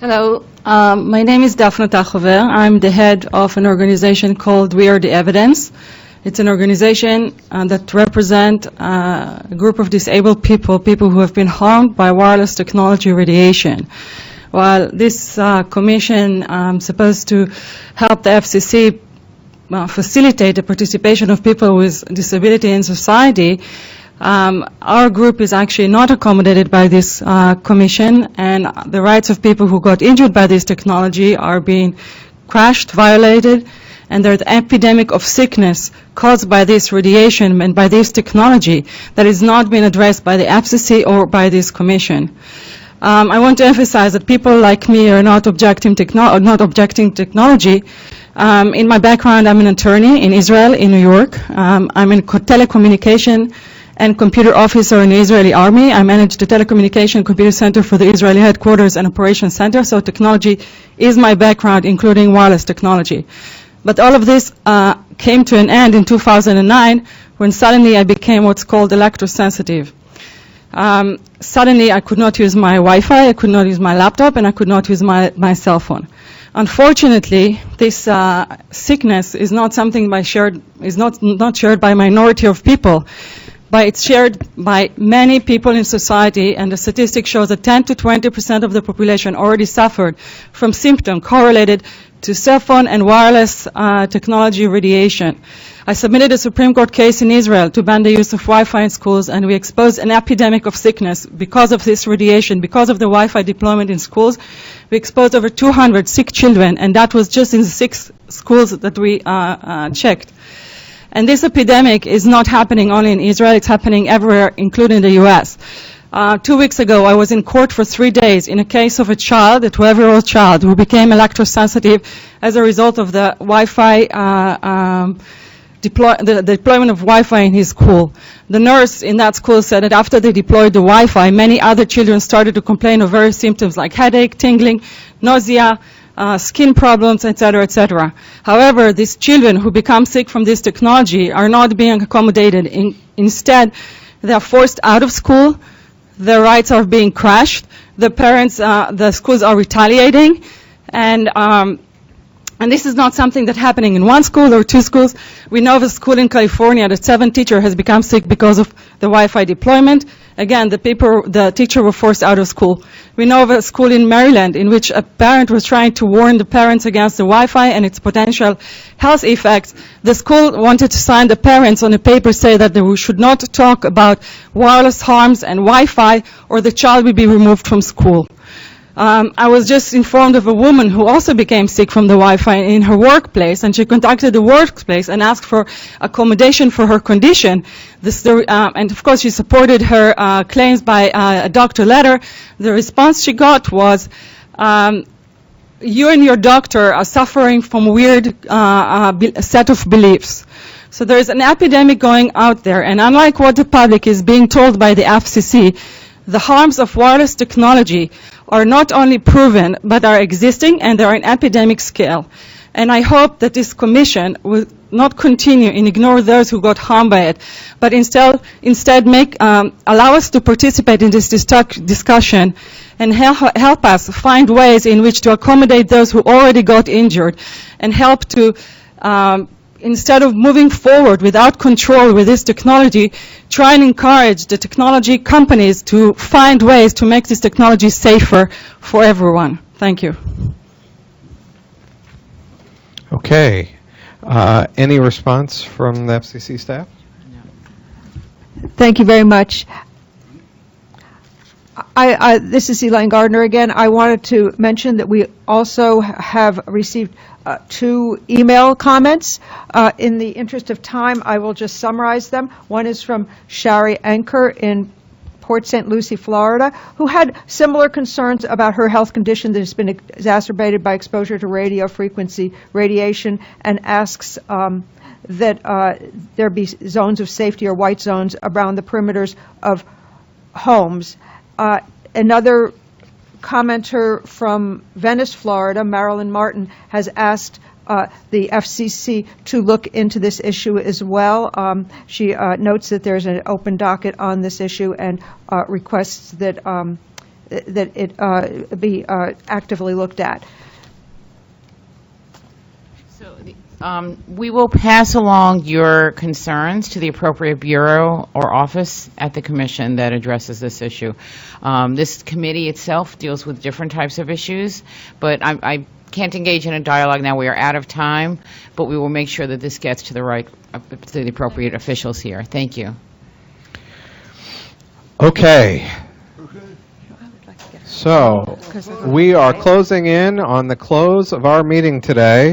Hello, my name is Dafna Tachover. I'm the head of an organization called We Are the Evidence. It's an organization that represents a group of disabled people who have been harmed by wireless technology radiation. While this commission is supposed to help the FCC facilitate the participation of people with disability in society, our group is actually not accommodated by this commission, and the rights of people who got injured by this technology are being crushed, violated, and there's an epidemic of sickness caused by this radiation and by this technology that is not being addressed by the FCC or by this commission. I want to emphasize that people like me are not objecting technology. In my background, I'm an attorney in Israel, in New York. I'm in telecommunication and computer officer in the Israeli army. I manage the telecommunication computer center for the Israeli headquarters and operations center, so technology is my background, including wireless technology. But all of this came to an end in 2009 when suddenly I became what's called electrosensitive. Suddenly I could not use my Wi-Fi, I could not use my laptop, and I could not use my cell phone. Unfortunately, this sickness is not something not shared by a minority of people, but it's shared by many people in society, and the statistic shows that 10 to 20% of the population already suffered from symptoms correlated to cell phone and wireless technology radiation. I submitted a Supreme Court case in Israel to ban the use of Wi-Fi in schools, and we exposed an epidemic of sickness because of this radiation, because of the Wi-Fi deployment in schools. We exposed over 200 sick children, and that was just in the 6 schools that we checked. And this epidemic is not happening only in Israel, it's happening everywhere, including the US. 2 weeks ago, I was in court for 3 days in a case of a child, a 12-year-old child, who became electrosensitive as a result of the Wi-Fi, the deployment of Wi-Fi in his school. The nurse in that school said that after they deployed the Wi-Fi, many other children started to complain of various symptoms like headache, tingling, nausea, skin problems, etc., etc. However, these children who become sick from this technology are not being accommodated. Instead, they are forced out of school, their rights are being crushed, the parents, the schools are retaliating, and this is not something that's happening in 1 school or 2 schools. We know of a school in California that 7 teachers has become sick because of the Wi-Fi deployment. Again, the teacher was forced out of school. We know of a school in Maryland in which a parent was trying to warn the parents against the Wi-Fi and its potential health effects. The school wanted to sign the parents on a paper say that they should not talk about wireless harms and Wi-Fi or the child will be removed from school. I was just informed of a woman who also became sick from the Wi-Fi in her workplace, and she contacted the workplace and asked for accommodation for her condition. And of course, she supported her claims by a doctor letter. The response she got was, you and your doctor are suffering from weird set of beliefs. So there is an epidemic going out there, and unlike what the public is being told by the FCC, the harms of wireless technology are not only proven, but are existing, and they are an epidemic scale. And I hope that this commission will not continue and ignore those who got harmed by it, but instead allow us to participate in this discussion and help us find ways in which to accommodate those who already got injured, and help to instead of moving forward without control with this technology, try and encourage the technology companies to find ways to make this technology safer for everyone. Thank you. Okay. Any response from the FCC staff? Thank you very much. This is Elaine Gardner again. I wanted to mention that we also have received 2 email comments. In the interest of time, I will just summarize them. One is from Shari Anker in Port St. Lucie, Florida, who had similar concerns about her health condition that has been exacerbated by exposure to radio frequency radiation, and asks that there be zones of safety or white zones around the perimeters of homes. Another commenter from Venice, Florida, Marilyn Martin, has asked the FCC to look into this issue as well. She notes that there's an open docket on this issue and requests that that it be actively looked at. We will pass along your concerns to the appropriate bureau or office at the commission that addresses this issue. This committee itself deals with different types of issues, but I can't engage in a dialogue now. We are out of time, but we will make sure that this gets to the appropriate officials here. Thank you. Okay. So, we are closing in on the close of our meeting today.